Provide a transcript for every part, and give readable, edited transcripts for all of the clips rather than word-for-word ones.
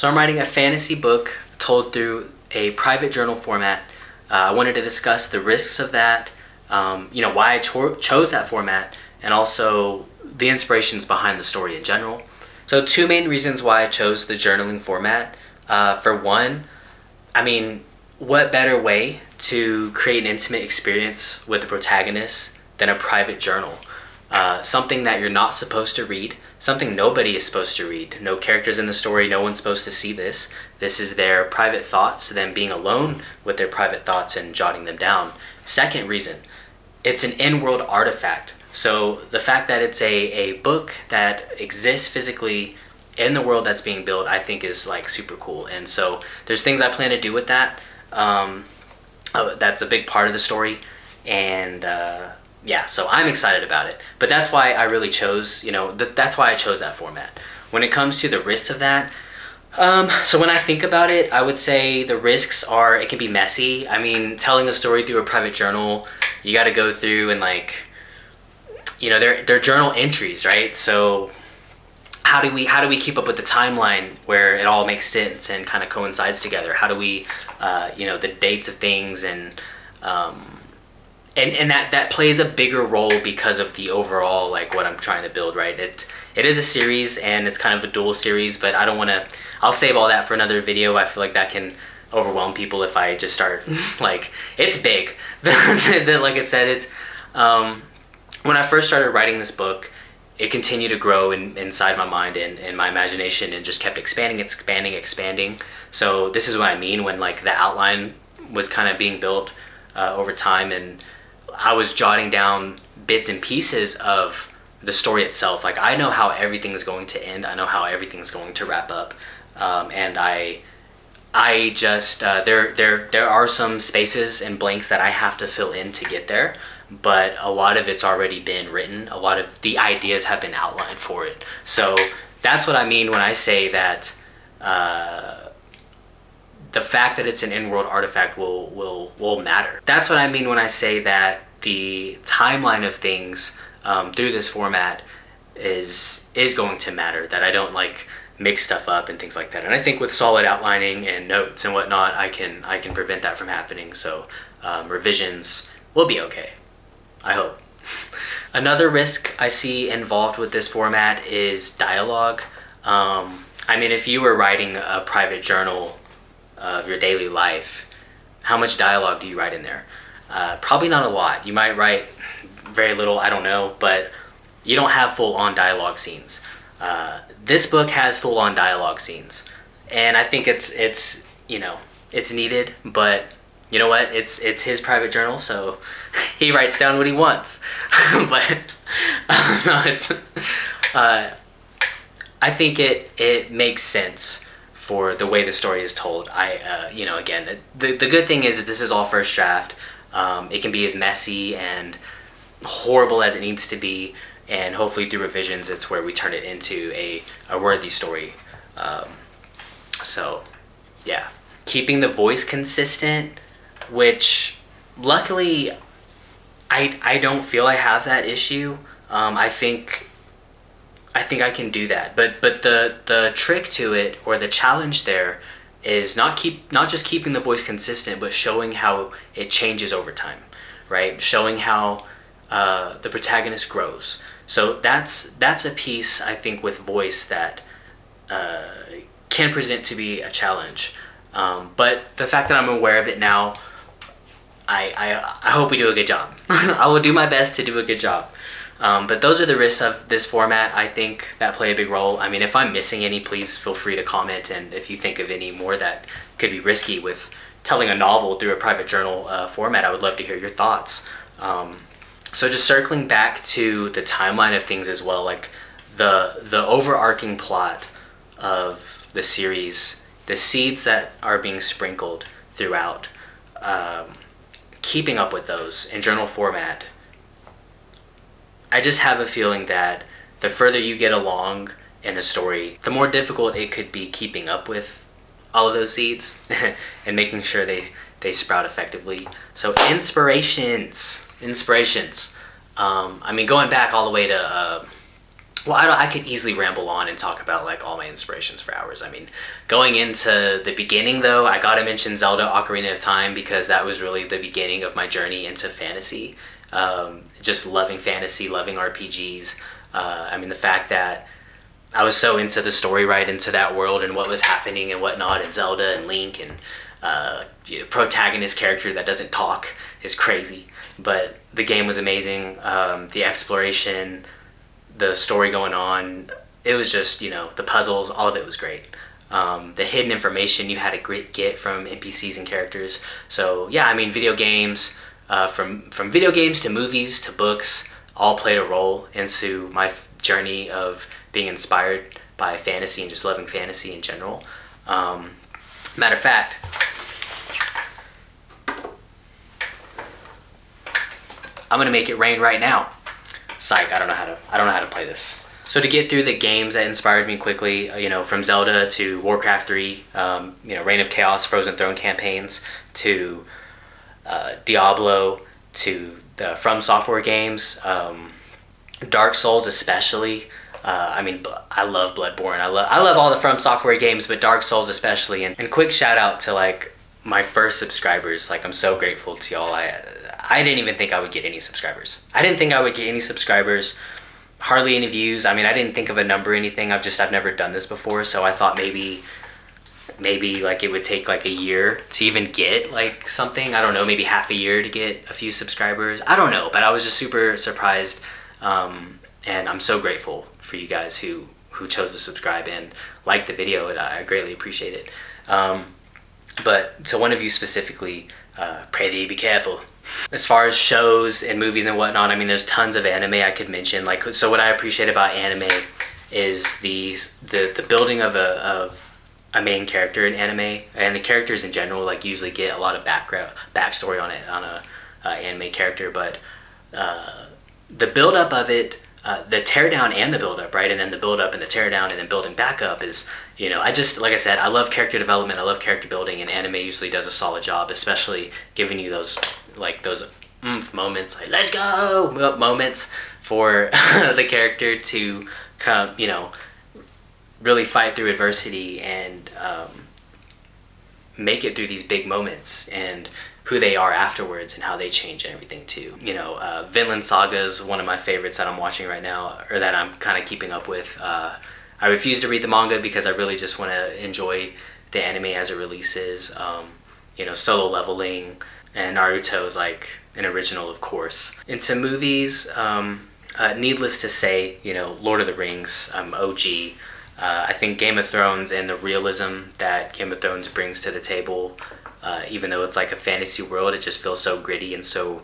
So I'm writing a fantasy book told through a private journal format. I wanted to discuss the risks of that, why I chose that format, and also the inspirations behind the story in general. So two main reasons why I chose the journaling format. For one, what better way to create an intimate experience with the protagonist than a private journal? Something that you're not supposed to read, something nobody is supposed to read. No characters in the story, no one's supposed to see this. This is their private thoughts, them being alone with their private thoughts and jotting them down. Second reason, it's an in-world artifact. So the fact that it's a book that exists physically in the world that's being built, I think is like super cool. And so there's things I plan to do with that. That's a big part of the story. And yeah, so I'm excited about it. But that's why I really chose, that's why I chose that format. When it comes to the risks of that, so when I think about it, I would say the risks are, it can be messy. Telling a story through a private journal, you got to go through and they're journal entries, right? So how do we keep up with the timeline where it all makes sense and kind of coincides together? How do we, the dates of things and that plays a bigger role because of the overall, what I'm trying to build, right? It is a series and it's kind of a dual series, but I don't want to, I'll save all that for another video. I feel like that can overwhelm people if I just start, it's big. Like I said, it's, when I first started writing this book, it continued to grow inside my mind and my imagination and just kept expanding. So this is what I mean when the outline was kind of being built over time, and I was jotting down bits and pieces of the story itself. I know how everything is going to end. I know how everything is going to wrap up. And I just, there are some spaces and blanks that I have to fill in to get there, but a lot of it's already been written. A lot of the ideas have been outlined for it. So that's what I mean when I say that the fact that it's an in-world artifact will matter. That's what I mean when I say that the timeline of things through this format is going to matter, that I don't mix stuff up and things like that. And I think with solid outlining and notes and whatnot, I can prevent that from happening. So revisions will be okay, I hope. Another risk I see involved with this format is dialogue. If you were writing a private journal of your daily life, how much dialogue do you write in there? Probably not a lot. You might write very little, I don't know, but you don't have full-on dialogue scenes. This book has full-on dialogue scenes, and I think it's needed, but you know what? It's his private journal, so he writes down what he wants. But no, I think it makes sense for the way the story is told. Again, the good thing is that this is all first draft. It can be as messy and horrible as it needs to be, and hopefully through revisions it's where we turn it into a worthy story. So yeah, keeping the voice consistent, which luckily I don't feel I have that issue. I think I can do that, but the trick to it, or the challenge there, is not just keeping the voice consistent, but showing how it changes over time, right? Showing how the protagonist grows. So that's a piece, I think, with voice that can present to be a challenge. But the fact that I'm aware of it now, I hope we do a good job. I will do my best to do a good job. But those are the risks of this format, I think, that play a big role. If I'm missing any, please feel free to comment, and if you think of any more that could be risky with telling a novel through a private journal format, I would love to hear your thoughts. So just circling back to the timeline of things as well, the overarching plot of the series, the seeds that are being sprinkled throughout, keeping up with those in journal format, I just have a feeling that the further you get along in a story, the more difficult it could be keeping up with all of those seeds and making sure they sprout effectively. So inspirations. Going back all the way to well, I could easily ramble on and talk about like all my inspirations for hours. I mean, going into the beginning though, I gotta mention Zelda Ocarina of Time because that was really the beginning of my journey into fantasy. Just loving fantasy, loving RPGs. I mean, the fact that I was so into the story, right, into that world and what was happening and whatnot, and Zelda and Link and protagonist character that doesn't talk is crazy. But the game was amazing. The exploration, the story going on, it was just, the puzzles, all of it was great. The hidden information you had to get from NPCs and characters. So yeah, I mean, video games, from video games to movies to books, all played a role into my journey of being inspired by fantasy and just loving fantasy in general. Matter of fact, I'm gonna make it rain right now. Psych, I don't know how to play this. So to get through the games that inspired me quickly, from Zelda to Warcraft 3, Reign of Chaos, Frozen Throne campaigns, to Diablo, to the From Software games, Dark Souls especially. I mean, I love Bloodborne. I love all the From Software games, but Dark Souls especially. And quick shout out to like my first subscribers. Like, I'm so grateful to y'all. I didn't even think I would get any subscribers. I didn't think I would get any subscribers. Hardly any views. I mean, I didn't think of a number or anything. I've never done this before, so I thought maybe like it would take like a year to even get like something. I don't know, maybe half a year to get a few subscribers. I don't know, but I was just super surprised, and I'm so grateful for you guys who chose to subscribe and like the video, and I greatly appreciate it. But to one of you specifically, pray that you be careful. As far as shows and movies and whatnot, I mean, there's tons of anime I could mention. Like, so what I appreciate about anime is the building of a main character in anime, and the characters in general like usually get a lot of backstory on a anime character, but the build up of it, the teardown and the build up, right, and then the build up and the teardown and then building back up is, I just, like I said, I love character development, I love character building, and anime usually does a solid job, especially giving you those moments, like let's go moments for the character to come, really fight through adversity and make it through these big moments, and who they are afterwards and how they change and everything too. Vinland Saga is one of my favorites that I'm watching right now, or that I'm kind of keeping up with. I refuse to read the manga because I really just want to enjoy the anime as it releases. Solo Leveling and Naruto is like an original, of course. Into movies, needless to say, Lord of the Rings, OG. I think Game of Thrones and the realism that Game of Thrones brings to the table, even though it's like a fantasy world, it just feels so gritty and so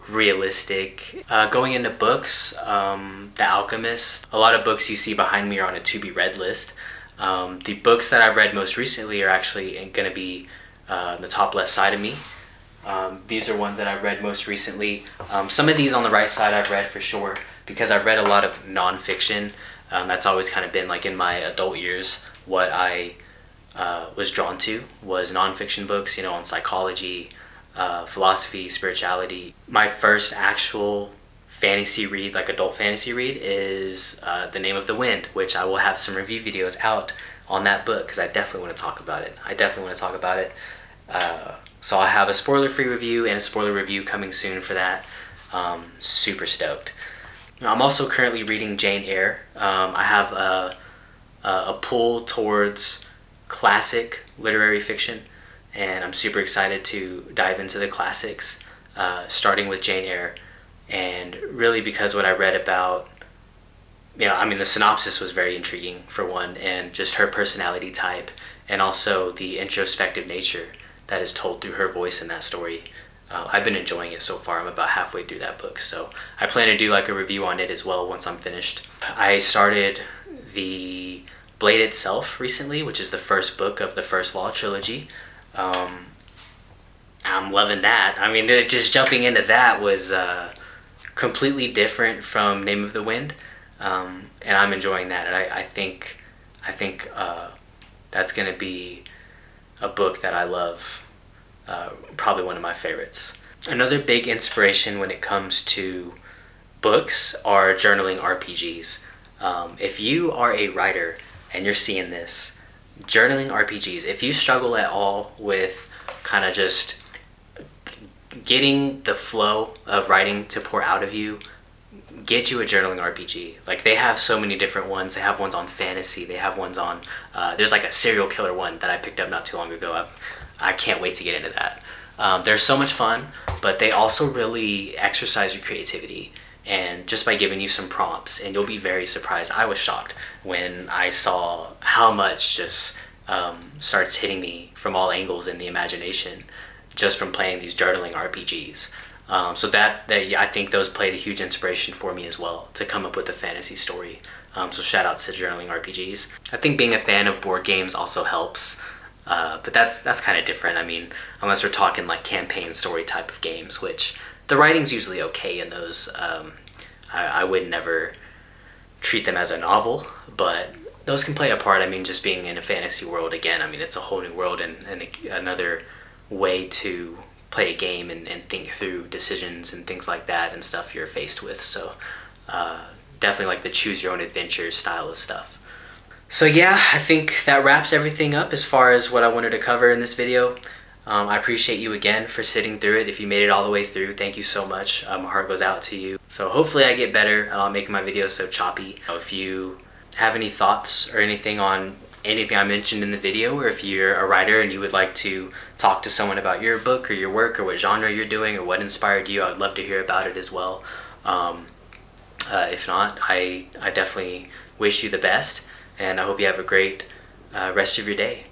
realistic. Going into books, The Alchemist. A lot of books you see behind me are on a to be read list. The books that I've read most recently are actually going to be the top left side of me. These are ones that I've read most recently. Some of these on the right side I've read for sure, because I've read a lot of nonfiction. That's always kind of been like in my adult years what I was drawn to was nonfiction books, on psychology, philosophy, spirituality. My first actual fantasy read, like adult fantasy read, is The Name of the Wind, which I will have some review videos out on that book because I definitely want to talk about it. So I'll have a spoiler-free review and a spoiler review coming soon for that. Super stoked. I'm also currently reading Jane Eyre. I have a pull towards classic literary fiction, and I'm super excited to dive into the classics, starting with Jane Eyre. And really because what I read about, the synopsis was very intriguing for one, and just her personality type, and also the introspective nature that is told through her voice in that story. I've been enjoying it so far. I'm about halfway through that book, so I plan to do like a review on it as well once I'm finished. I started the Blade Itself recently, which is the first book of the First Law trilogy. I'm loving that. I mean, just jumping into that was completely different from Name of the Wind, and I'm enjoying that. And I think that's going to be a book that I love. Probably one of my favorites. Another big inspiration when it comes to books are journaling RPGs. If you are a writer and you're seeing this, journaling RPGs, if you struggle at all with kind of just getting the flow of writing to pour out of you, get you a journaling RPG. Like, they have so many different ones. They have ones on fantasy. They have ones on. There's like a serial killer one that I picked up not too long ago. I can't wait to get into that. They're so much fun, but they also really exercise your creativity. And just by giving you some prompts, and you'll be very surprised. I was shocked when I saw how much just starts hitting me from all angles in the imagination just from playing these journaling RPGs. So yeah, I think those played a huge inspiration for me as well to come up with a fantasy story. So shout outs to journaling RPGs. I think being a fan of board games also helps, but that's kind of different. I mean, unless we're talking like campaign story type of games, which the writing's usually okay in those. I would never treat them as a novel, but those can play a part. I mean, just being in a fantasy world again, I mean, it's a whole new world and another way to play a game and think through decisions and things like that and stuff you're faced with. So definitely like the choose your own adventure style of stuff. So yeah, I think that wraps everything up as far as what I wanted to cover in this video. I appreciate you again for sitting through it. If you made it all the way through, thank you so much. My heart goes out to you. So hopefully I get better at making my videos so choppy. If you have any thoughts or anything on anything I mentioned in the video, or if you're a writer and you would like to talk to someone about your book or your work or what genre you're doing or what inspired you, I would love to hear about it as well. If not, I definitely wish you the best, and I hope you have a great rest of your day.